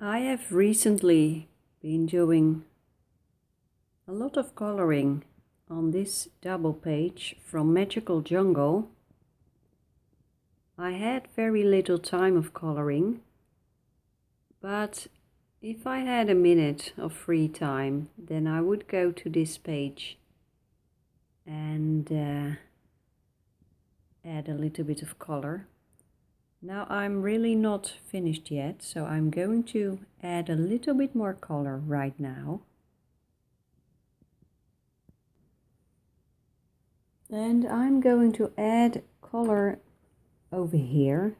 I have recently been doing a lot of coloring on this double page from Magical Jungle. I had very little time of coloring, but if I had a minute of free time, then I would go to this page and add a little bit of color. Now I'm really not finished yet, so I'm going to add a little bit more color right now. And I'm going to add color over here,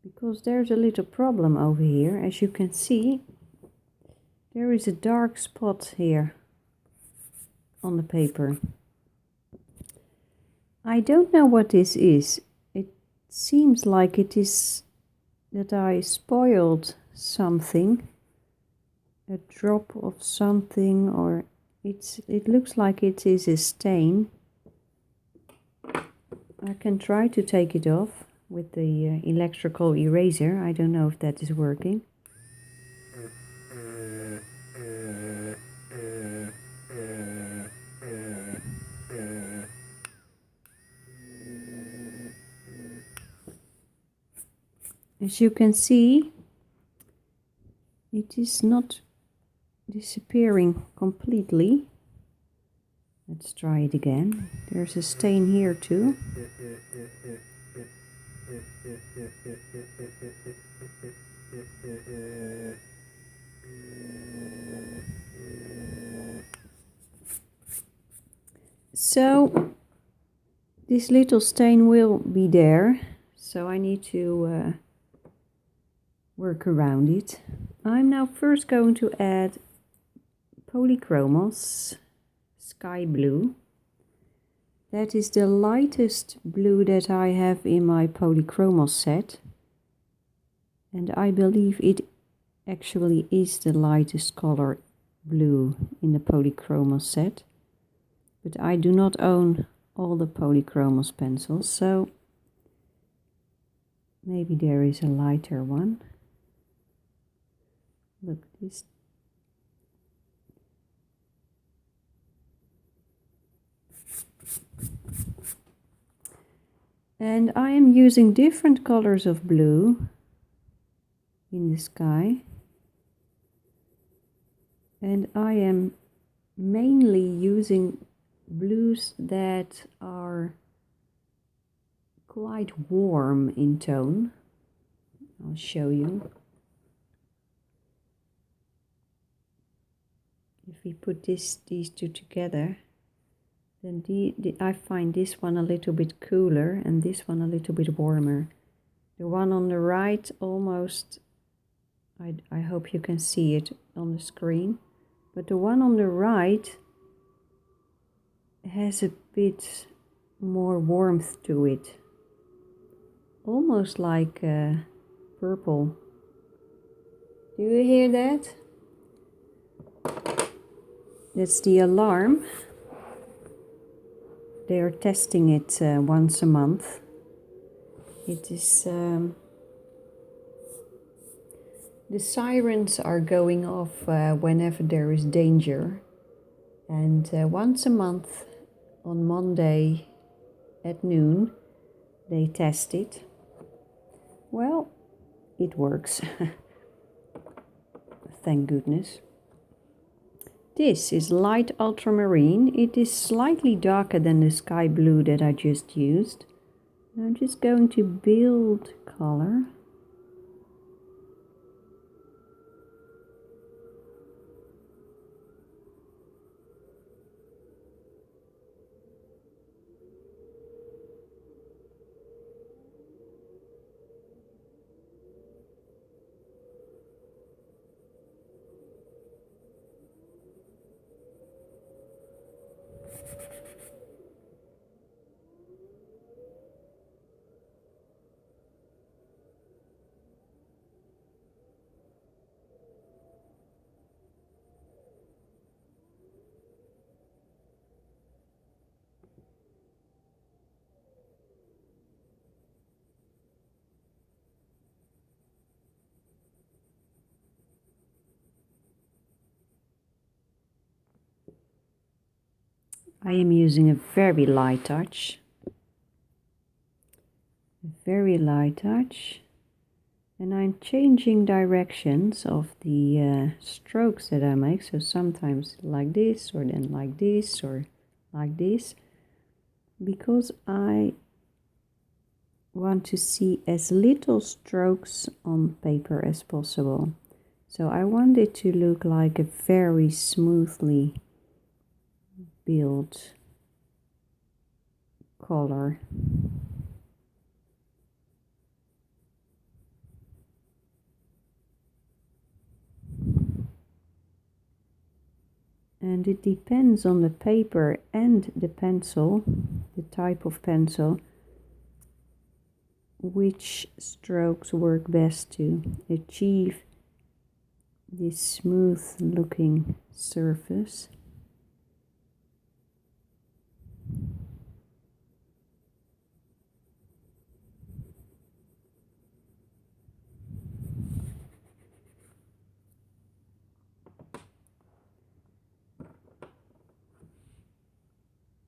because there's a little problem over here. As you can see, there is a dark spot here on the paper. I don't know what this is. It seems like it is that I spoiled something, a drop of something, or it looks like it is a stain. I can try to take it off with the electrical eraser. I don't know if that is working. As you can see, it is not disappearing completely. Let's try it again. There's a stain here too. So this little stain will be there, so I need to work around it. I'm now first going to add Polychromos Sky Blue. That is the lightest blue that I have in my Polychromos set, and I believe it actually is the lightest color blue in the Polychromos set, but I do not own all the Polychromos pencils, so maybe there is a lighter one. Look, this and I am using different colors of blue in the sky, and I am mainly using blues that are quite warm in tone. I'll show you. If we put these two together, then I find this one a little bit cooler and this one a little bit warmer. The one on the right almost, I hope you can see it on the screen, but the one on the right has a bit more warmth to it, almost like purple. Do you hear that? That's the alarm. They are testing it once a month. It is the sirens are going off whenever there is danger, and once a month on Monday at noon they test it. Well, it works. Thank goodness. This is light ultramarine. It is slightly darker than the sky blue that I just used. I'm just going to build color. I am using a very light touch. Very light touch. And I'm changing directions of the strokes that I make. So sometimes like this, or then like this, or like this. Because I want to see as little strokes on paper as possible. So I want it to look like a very smoothly built color. And it depends on the paper and the pencil, the type of pencil, which strokes work best to achieve this smooth looking surface.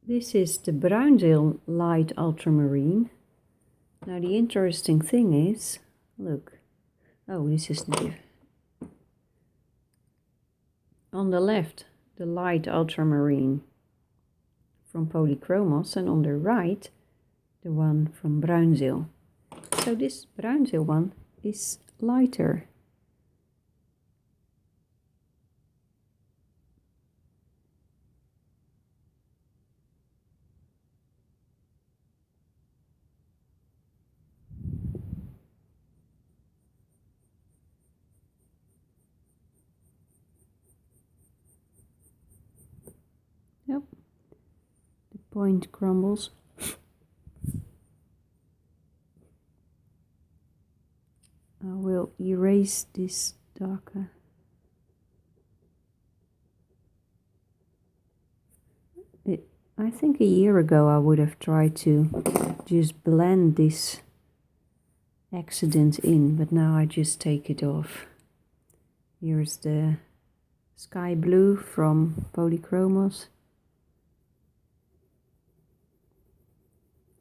This is the Bruinzeel Light Ultramarine. Now the interesting thing is, look, oh, this is new. On the left, the Light Ultramarine from Polychromos, and on the right, the one from Bruinzeel. So this Bruinzeel one is lighter. Yep, the point crumbles. I will erase this darker. I think a year ago I would have tried to just blend this accident in, but now I just take it off. Here's the sky blue from Polychromos.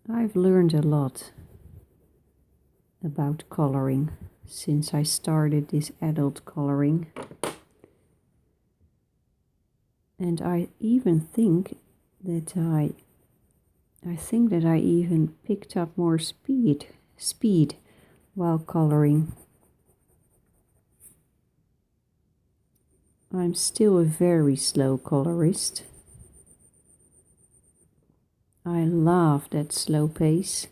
I've learned a lot about coloring since I started this adult coloring. And I even think that I even picked up more speed while coloring. I'm still a very slow colorist. I love that slow pace,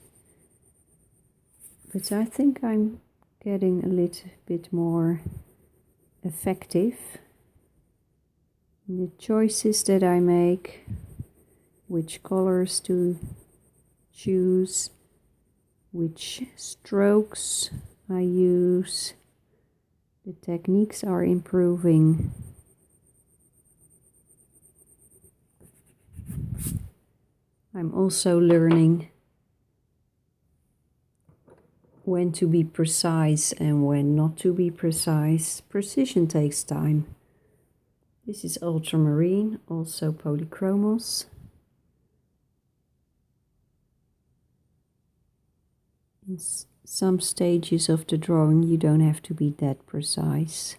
but I think I'm getting a little bit more effective in the choices that I make, which colors to choose, which strokes I use. The techniques are improving. I'm also learning when to be precise and when not to be precise. Precision takes time. This is ultramarine, also Polychromos. In some stages of the drawing you don't have to be that precise.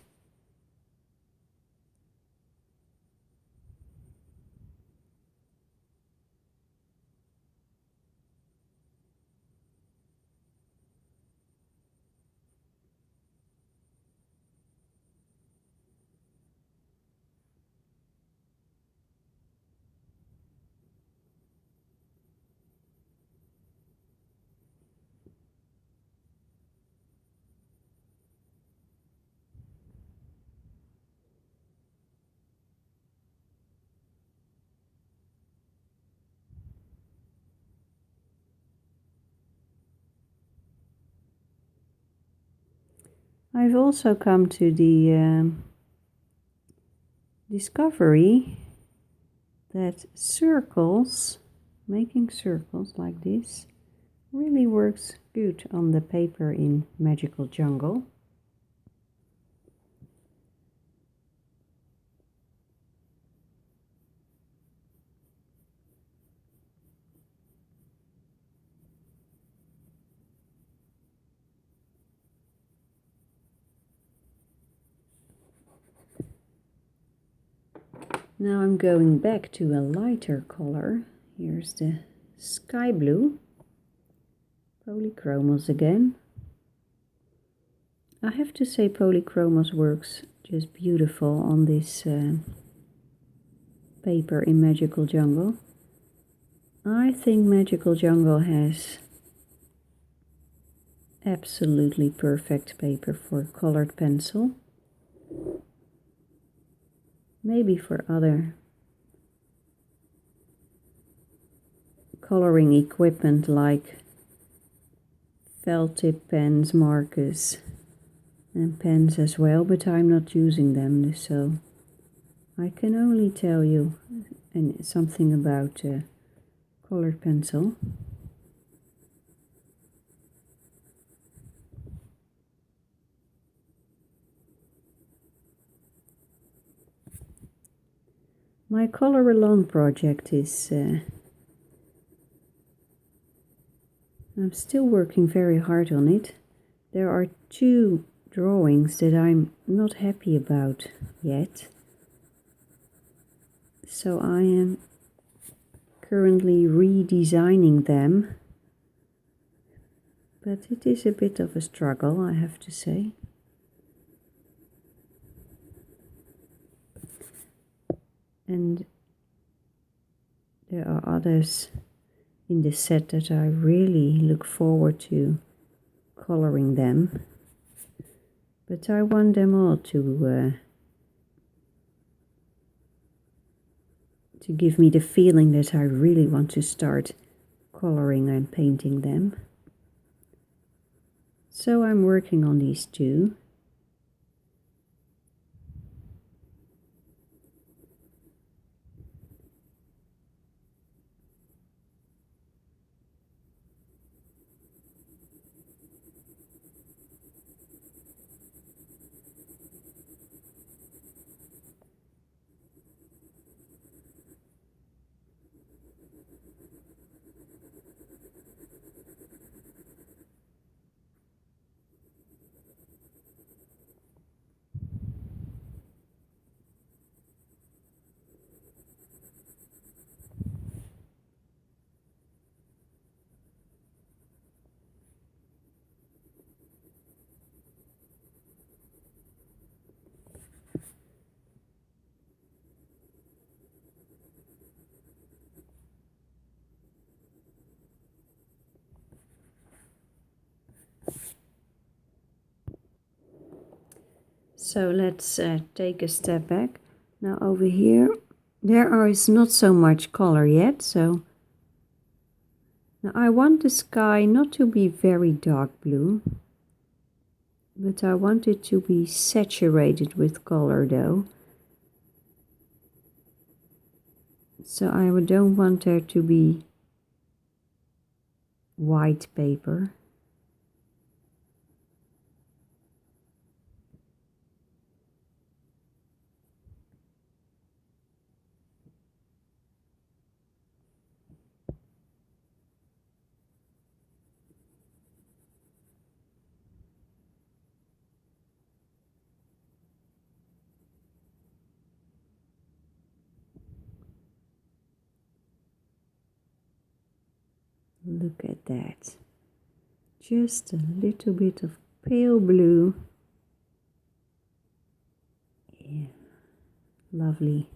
I've also come to the discovery that making circles like this, really works good on the paper in Magical Jungle. Now I'm going back to a lighter color. Here's the sky blue. Polychromos again. I have to say Polychromos works just beautiful on this paper in Magical Jungle. I think Magical Jungle has absolutely perfect paper for colored pencil. Maybe for other coloring equipment like felt tip pens, markers and pens as well, but I'm not using them, so I can only tell you something about colored pencil. My Color Along project is I'm still working very hard on it. There are 2 drawings that I'm not happy about yet. So I am currently redesigning them. But it is a bit of a struggle, I have to say. And there are others in the set that I really look forward to coloring them. But I want them all to give me the feeling that I really want to start coloring and painting them. So I'm working on these 2. So let's take a step back. Now over here, there is not so much color yet, so now I want the sky not to be very dark blue, but I want it to be saturated with color though. So I don't want there to be white paper. Look at that. Just a little bit of pale blue. Yeah, lovely.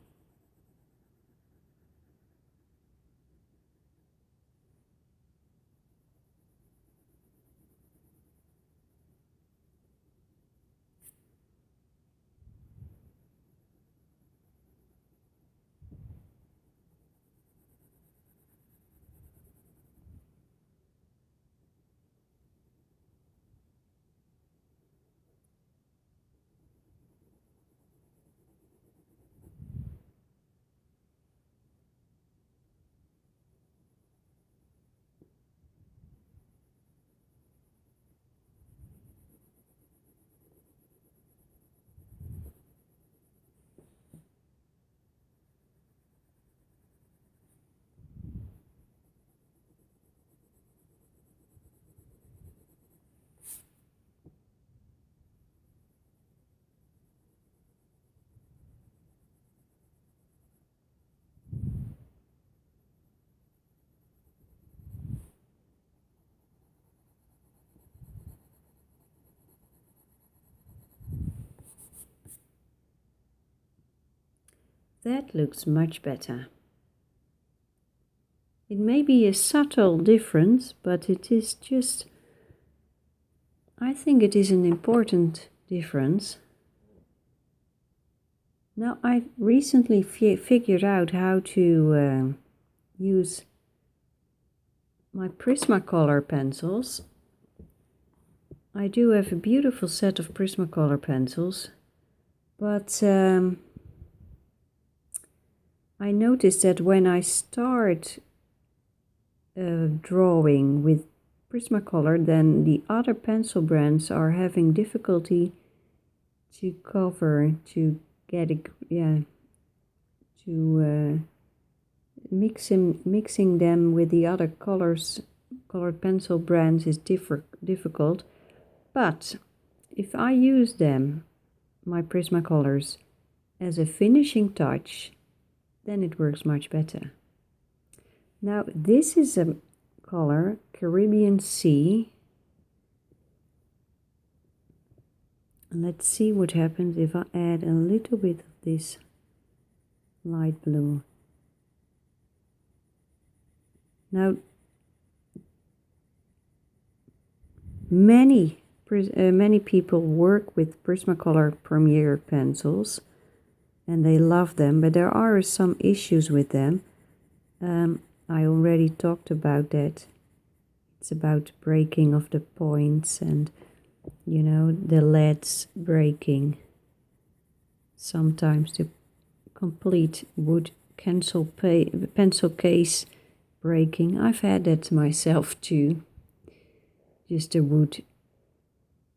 That looks much better. It may be a subtle difference, but it is just, I think it is an important difference. Now, I recently figured out how to use my Prismacolor pencils. I do have a beautiful set of Prismacolor pencils, but I noticed that when I start drawing with Prismacolor, then the other pencil brands are having difficulty to cover, to get it, mixing them with the other colored pencil brands is difficult. But if I use them, my Prismacolors, as a finishing touch, then it works much better. Now this is a color, Caribbean Sea. Let's see what happens if I add a little bit of this light blue. Now, many people work with Prismacolor Premier pencils and they love them, but there are some issues with them. I already talked about that. It's about breaking of the points and, you know, the leads breaking. Sometimes the complete wood pencil case breaking. I've had that myself too. Just the wood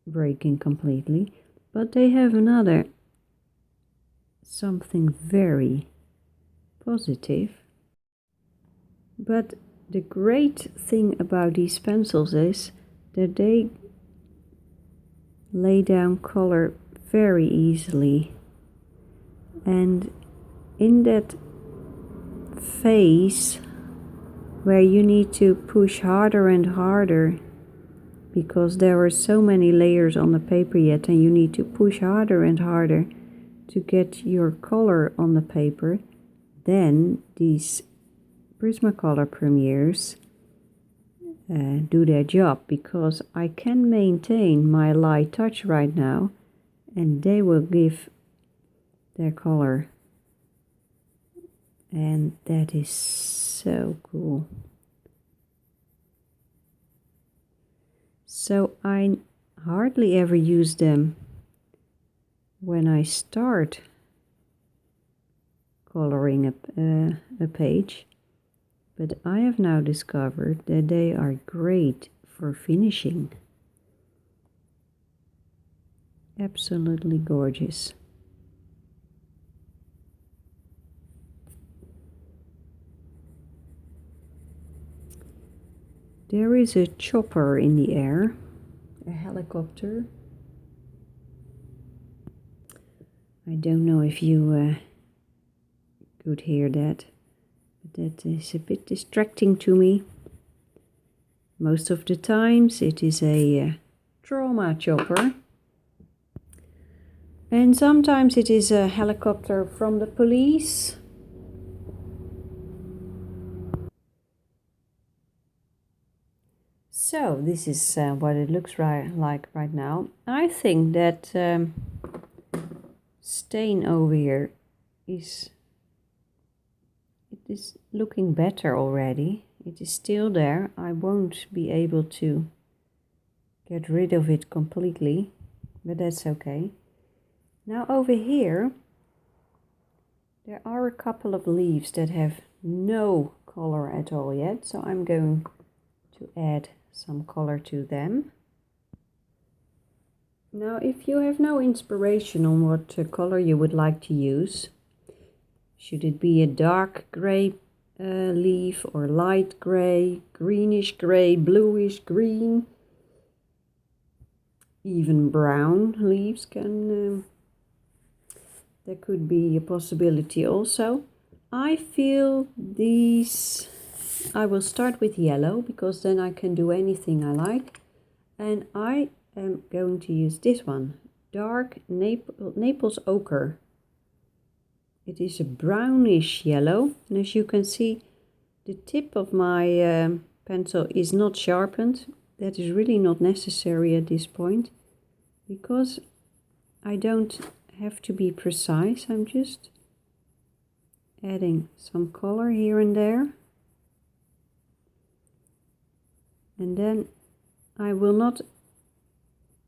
breaking completely. But they have another something very positive. But the great thing about these pencils is that they lay down color very easily, and in that phase where you need to push harder and harder because there are so many layers on the paper yet, and you need to push harder and harder to get your color on the paper, then these Prismacolor Premiers do their job, because I can maintain my light touch right now and they will give their color, and that is so cool. So I hardly ever use them when I start coloring a page, but I have now discovered that they are great for finishing. Absolutely gorgeous. There is a chopper in the air, a helicopter. I don't know if you could hear that, but that is a bit distracting to me. Most of the times it is a trauma chopper, and sometimes it is a helicopter from the police. So this is what it looks like right now. I think that stain over here is looking better already. It is still there. I won't be able to get rid of it completely, but that's okay. Now over here there are a couple of leaves that have no color at all yet, so I'm going to add some color to them. Now, if you have no inspiration on what color you would like to use, should it be a dark gray leaf or light gray, greenish gray, bluish green, even brown leaves can, there could be a possibility also. I feel these, I will start with yellow because then I can do anything I like, and I am going to use this one, dark Naples ochre. it is a brownish yellow, and as you can see, the tip of my pencil is not sharpened. That is really not necessary at this point, because I don't have to be precise. I'm just adding some color here and there, and then I will not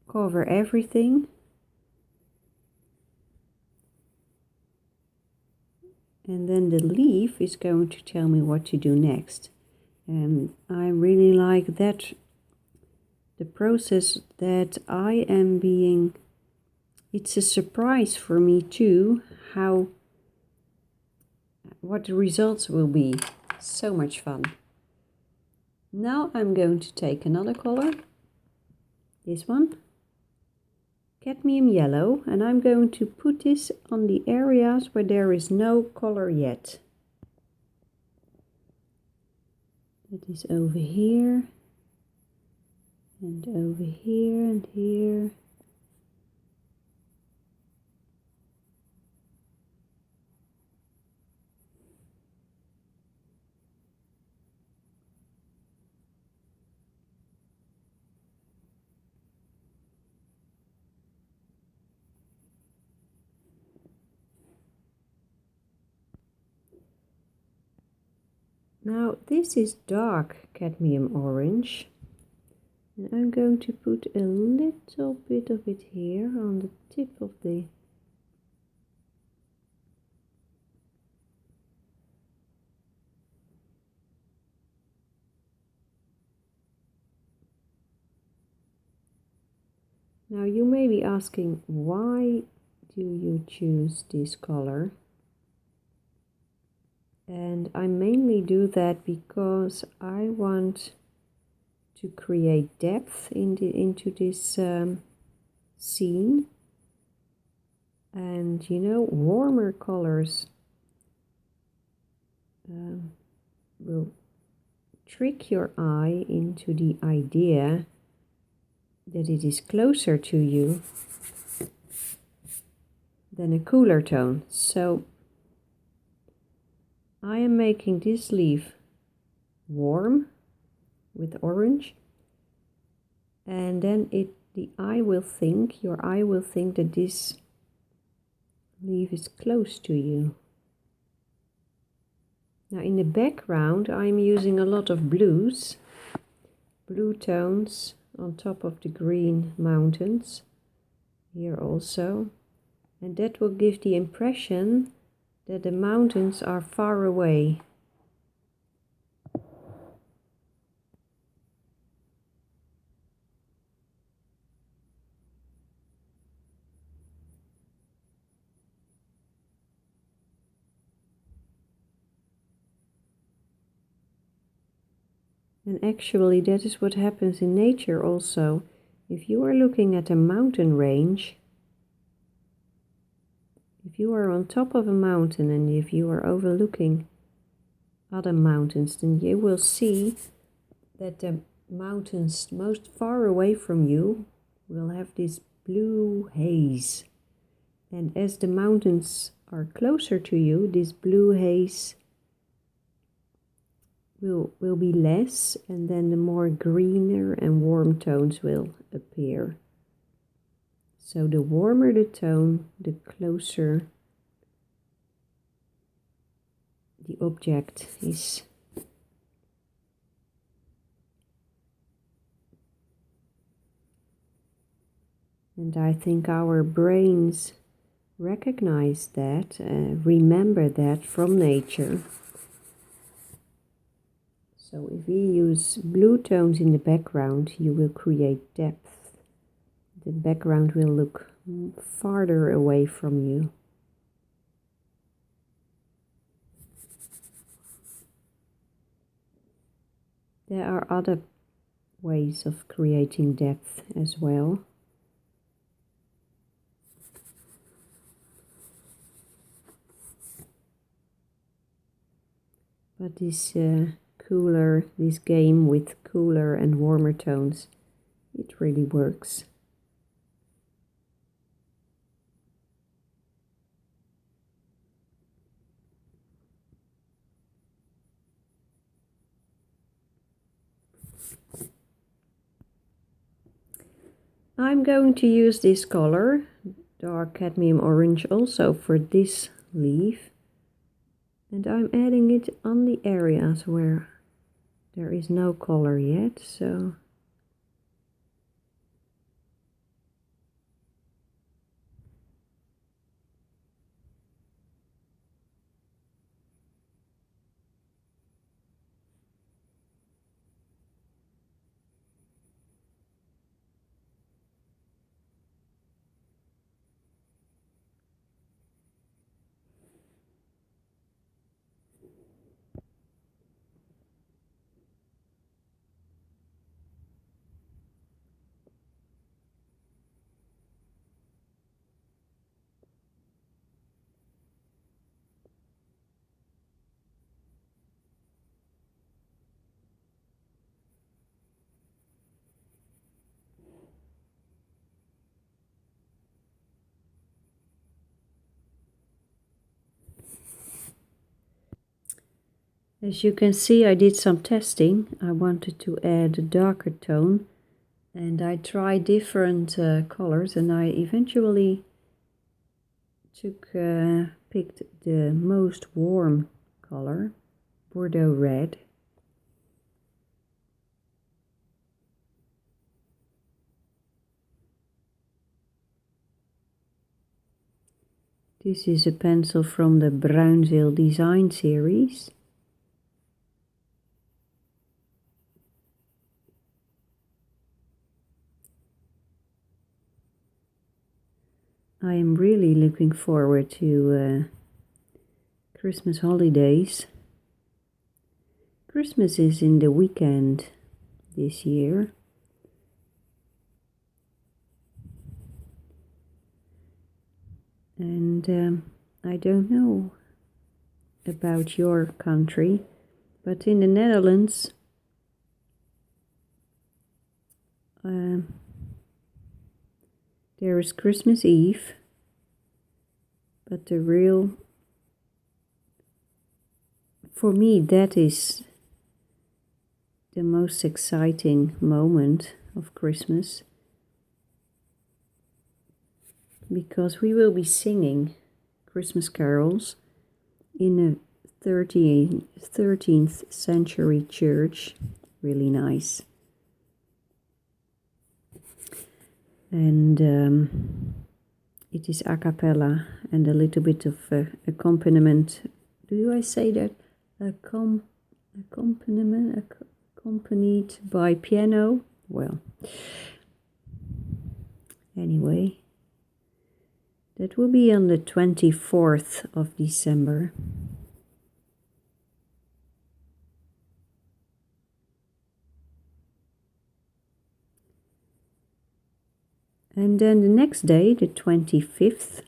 cover everything. And then the leaf is going to tell me what to do next. And I really like that, the process that I am being, it's a surprise for me too, what the results will be. So much fun. Now I'm going to take another color, this one, cadmium yellow, and I'm going to put this on the areas where there is no color yet. That is over here, and over here, and here. Now this is dark cadmium orange, and I'm going to put a little bit of it here on the tip of the Now you may be asking, why do you choose this color? And I mainly do that because I want to create depth into this scene. And you know, warmer colors will trick your eye into the idea that it is closer to you than a cooler tone. So I am making this leaf warm with orange, and then your eye will think that this leaf is close to you. Now in the background I'm using a lot of blues, blue tones on top of the green mountains here also, and that will give the impression that the mountains are far away. And actually that is what happens in nature also. If you are looking at a mountain range, if you are on top of a mountain and if you are overlooking other mountains, then you will see that the mountains most far away from you will have this blue haze. And as the mountains are closer to you, this blue haze will be less, and then the more greener and warm tones will appear. So the warmer the tone, the closer the object is. And I think our brains recognize that, remember that from nature. So if we use blue tones in the background, you will create depth. The background will look farther away from you. There are other ways of creating depth as well. But this game with cooler and warmer tones, it really works. I'm going to use this color, dark cadmium orange, also for this leaf. And I'm adding it on the areas where there is no color yet, so as you can see, I did some testing. I wanted to add a darker tone, and I tried different colors, and I eventually picked the most warm color, Bordeaux red. This is a pencil from the Bruinzeel design series. I am really looking forward to Christmas holidays. Christmas is in the weekend this year. And I don't know about your country, but in the Netherlands there is Christmas Eve, but for me, that is the most exciting moment of Christmas, because we will be singing Christmas carols in a 13th century church. Really nice. And it is a cappella and a little bit of accompaniment. Do I say that? Accompaniment, accompanied by piano? Well, anyway, that will be on the 24th of December. And then the next day, the 25th,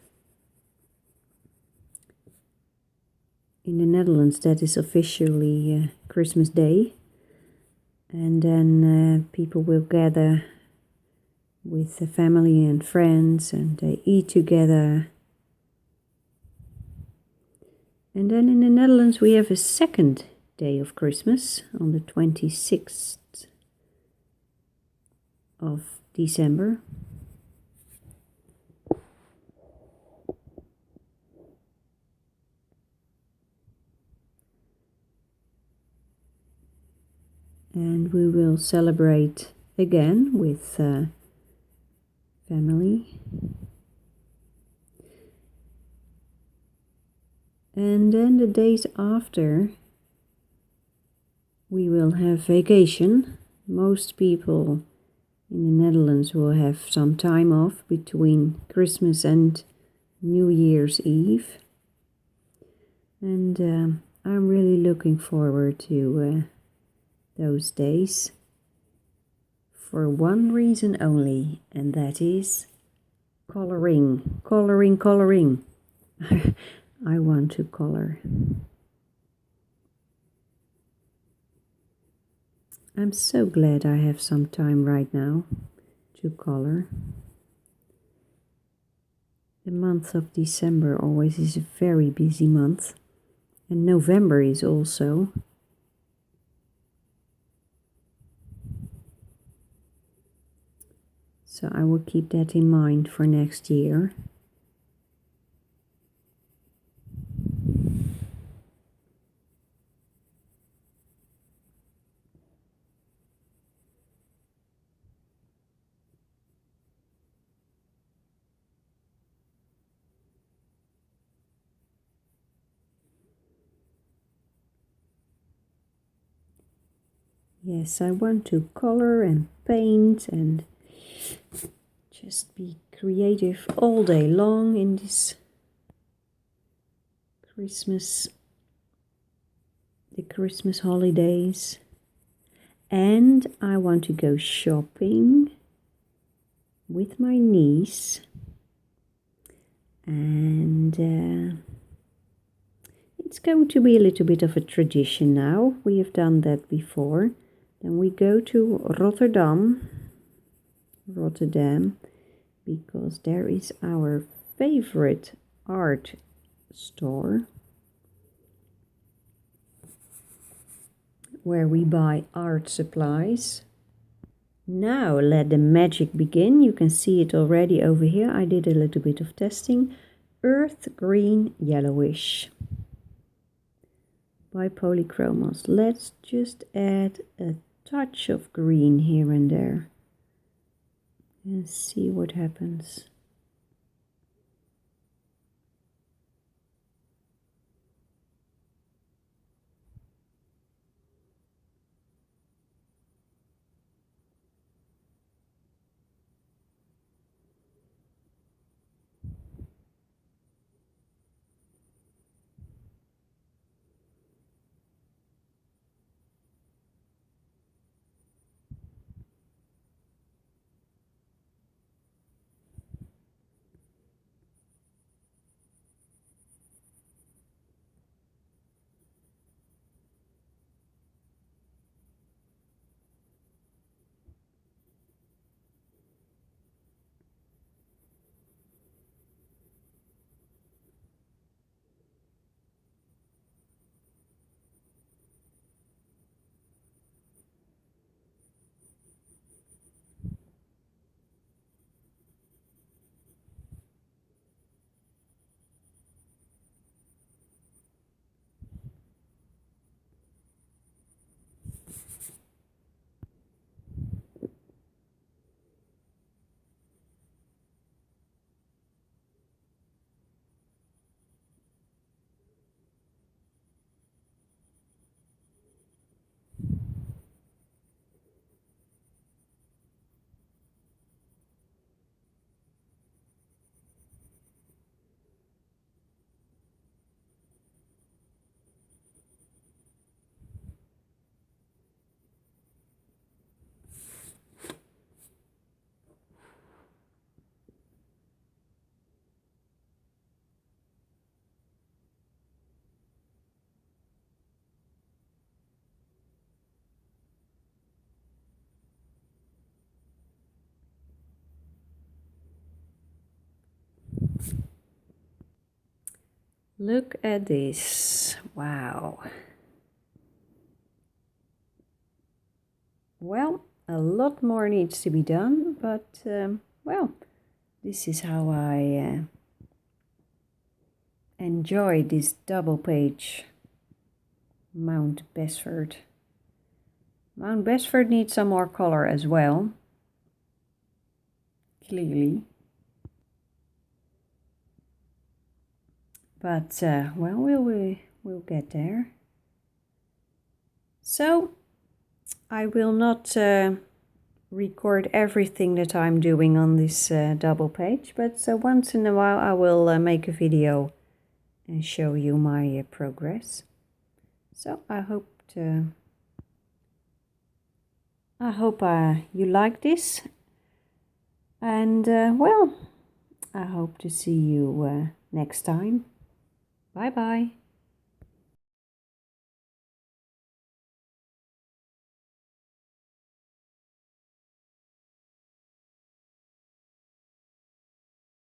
in the Netherlands, that is officially Christmas Day. And then people will gather with the family and friends, and they eat together. And then in the Netherlands, we have a second day of Christmas on the 26th of December. And we will celebrate again with family. And then the days after, we will have vacation. Most people in the Netherlands will have some time off between Christmas and New Year's Eve. And I'm really looking forward to those days for one reason only, and that is coloring. Coloring. I want to color. I'm so glad I have some time right now to color. The month of December always is a very busy month, and November is also. So I will keep that in mind for next year. Yes, I want to color and paint and just be creative all day long in this the Christmas holidays. And I want to go shopping with my niece. And it's going to be a little bit of a tradition now. We have done that before. Then we go to Rotterdam, because there is our favorite art store where we buy art supplies. Now let the magic begin. You can see it already over here. I did a little bit of testing. Earth green yellowish by Polychromos. Let's just add a touch of green here and there and see what happens. Look at this. Wow. Well, a lot more needs to be done, but well, this is how I enjoy this double page Mount Basford. Mount Basford needs some more color as well, clearly. But well, we'll get there. So I will not record everything that I'm doing on this double page, but once in a while I will make a video and show you my progress. So I hope you like this, and well, I hope to see you next time. Bye bye.